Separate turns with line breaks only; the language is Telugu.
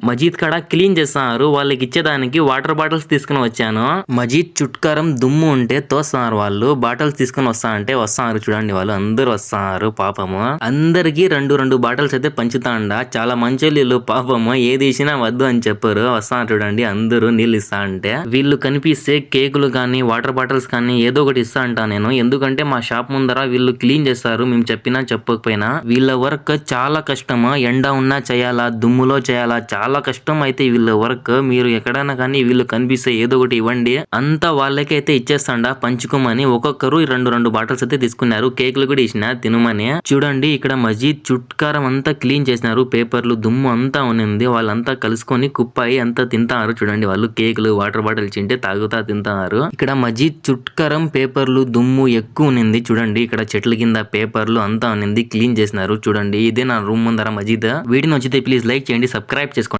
మజీద్ కాడ క్లీన్ చేస్తున్నారు. వాళ్ళకి ఇచ్చేదానికి వాటర్ బాటిల్స్ తీసుకుని వచ్చాను. మజీద్ చుట్కారం దుమ్ము ఉంటే తోస్తున్నారు వాళ్ళు. బాటిల్స్ తీసుకుని వస్తున్నారు చూడండి, వాళ్ళు అందరూ వస్తున్నారు. పాపము అందరికి రెండు బాటిల్స్ అయితే పంచుతాండ. చాలా మంచి వీళ్ళు, పాపము ఏది ఇచ్చినా వద్దు అని చెప్పారు. వస్తున్నారు చూడండి, అందరూ నీళ్ళు ఇస్తా అంటే. వీళ్ళు కనిపిస్తే కేకులు కానీ వాటర్ బాటిల్స్ కానీ ఏదో ఒకటి ఇస్తా అంటా నేను. ఎందుకంటే మా షాప్ ముందర వీళ్ళు క్లీన్ చేస్తారు, మేము చెప్పినా చెప్పకపోయినా. వీళ్ళ వర్క్ చాలా కష్టము. ఎండ ఉన్నా చేయాలా, దుమ్ములో చేయాలా, చాలా కష్టం అయితే వీళ్ళ వర్క్. మీరు ఎక్కడైనా కానీ వీళ్ళు కనిపిస్తే ఏదో ఒకటి ఇవ్వండి, అంతా వాళ్ళకైతే ఇచ్చేస్తాండా పంచుకోమని. ఒక్కొక్కరు రెండు బాటిల్స్ అయితే తీసుకున్నారు. కేకులు కూడా ఇచ్చిన తినమని. చూడండి ఇక్కడ మజీద్ చుట్కారం అంతా క్లీన్ చేసినారు. పేపర్లు దుమ్ము అంతా ఉన్నింది. వాళ్ళంతా కలుసుకొని కుప్పాయి అంతా తింటారు. చూడండి వాళ్ళు కేకులు వాటర్ బాటిల్ చింటే తాగుతా తింటున్నారు. ఇక్కడ మజీద్ చుట్కారం పేపర్లు దుమ్ము ఎక్కువ ఉన్నింది. చూడండి ఇక్కడ చెట్ల కింద పేపర్లు అంతా ఉన్నింది, క్లీన్ చేసినారు. చూడండి ఇదే నా రూమ్ ముందర మజీద్. వీడియో నచ్చితే ప్లీజ్ లైక్ చేయండి, సబ్స్క్రైబ్ చేసుకోండి.